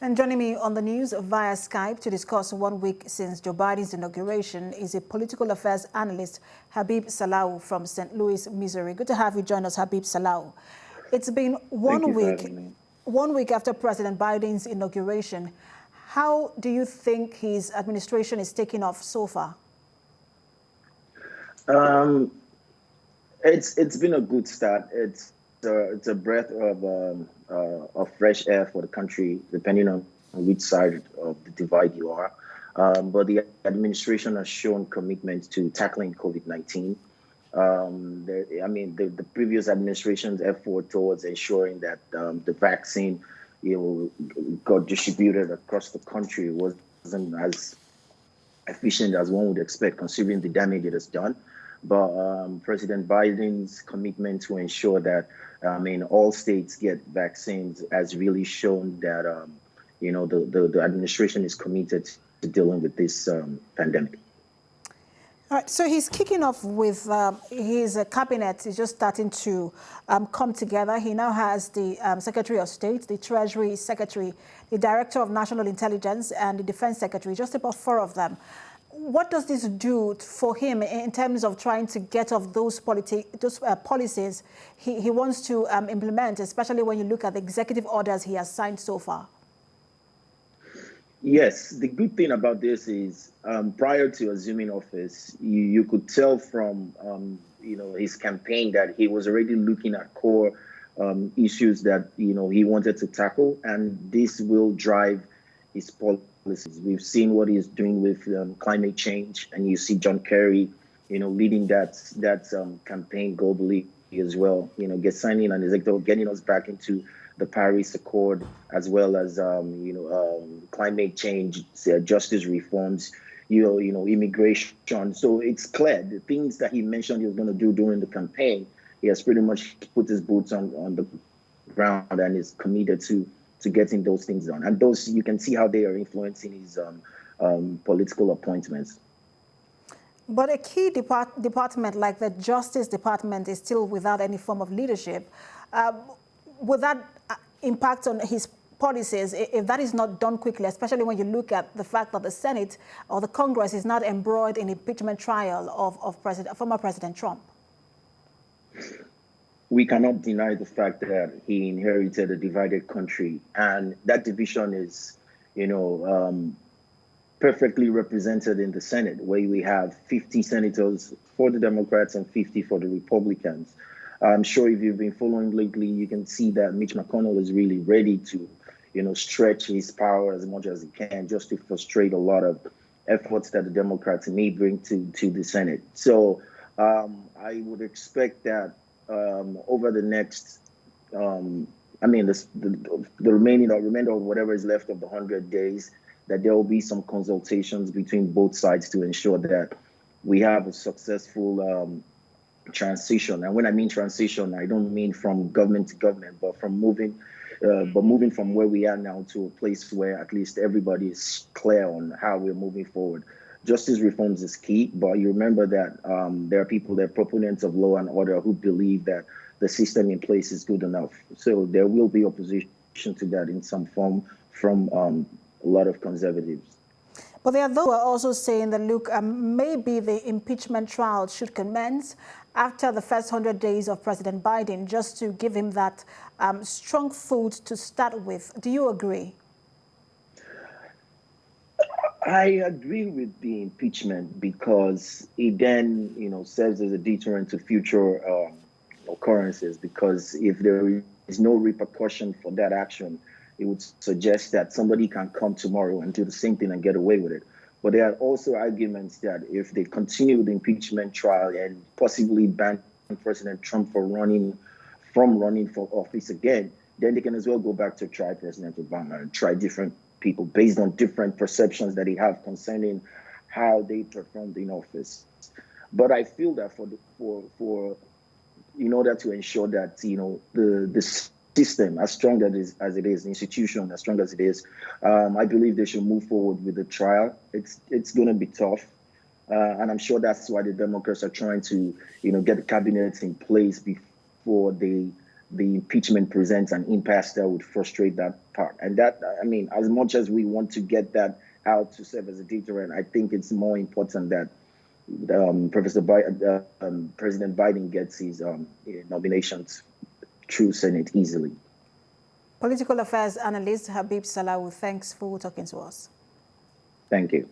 And joining me on the news via Skype to discuss 1 week since Joe Biden's inauguration is a political affairs analyst, Habeeb Salau from St. Louis, Missouri. Good to have you join us, Habeeb Salau. It's been one week after President Biden's inauguration. How do you think his administration is taking off so far? It's been a good start. It's a breath of fresh air for the country, depending on which side of the divide you are. But the administration has shown commitment to tackling COVID-19. The previous administration's effort towards ensuring that the vaccine, got distributed across the country wasn't as efficient as one would expect, considering the damage it has done. But President Biden's commitment to ensure that, all states get vaccines has really shown that, the administration is committed to dealing with this pandemic. All right, so he's kicking off with his cabinet is just starting to come together. He now has the Secretary of State, the Treasury Secretary, the Director of National Intelligence, and the Defense Secretary, just about 4 of them. What does this do for him in terms of trying to get off those policies he wants to implement, especially when you look at the executive orders he has signed so far? Yes, the good thing about this is prior to assuming office, you could tell from his campaign that he was already looking at core issues that he wanted to tackle, and this will drive his policies. We've seen what he's doing with climate change, and you see John Kerry, leading that campaign globally as well. Signing an executive, getting us back into the Paris Accord, as well as climate change, justice reforms, immigration. So it's clear the things that he mentioned he was going to do during the campaign, he has pretty much put his boots on the ground and is committed to getting those things done. And those, you can see how they are influencing his political appointments. But a key department like the Justice Department is still without any form of leadership. Would that impact on his policies if that is not done quickly, especially when you look at the fact that the Senate or the Congress is not embroiled in impeachment trial of former President Trump? We cannot deny the fact that he inherited a divided country, and that division is, perfectly represented in the Senate, where we have 50 senators for the Democrats and 50 for the Republicans. I'm sure if you've been following lately, you can see that Mitch McConnell is really ready to, stretch his power as much as he can, just to frustrate a lot of efforts that the Democrats may bring to the Senate. So I would expect that over the next, the remainder of whatever is left of the 100 days, that there will be some consultations between both sides to ensure that we have a successful transition. And when I mean transition, I don't mean from government to government, but moving from where we are now to a place where at least everybody is clear on how we're moving forward. Justice reforms is key, but you remember that there are people, that are proponents of law and order, who believe that the system in place is good enough. So there will be opposition to that in some form from a lot of conservatives. But there are those who are also saying that, look, maybe the impeachment trial should commence after the first 100 days of President Biden, just to give him that strong foot to start with. Do you agree? I agree with the impeachment because it then, serves as a deterrent to future occurrences. Because if there is no repercussion for that action, it would suggest that somebody can come tomorrow and do the same thing and get away with it. But there are also arguments that if they continue the impeachment trial and possibly ban President Trump from running for office again, then they can as well go back to try President Obama and try different people based on different perceptions that they have concerning how they performed in office. But I feel that for in order to ensure that the system, as strong as it is, the institution as strong as it is, I believe they should move forward with the trial. It's going to be tough, and I'm sure that's why the Democrats are trying to get the cabinet in place before they the impeachment presents an impasse that would frustrate that part. And that, I mean, as much as we want to get that out to serve as a deterrent, I think it's more important that President Biden gets his nominations through Senate easily. Political affairs analyst Habeeb Salau, thanks for talking to us. Thank you.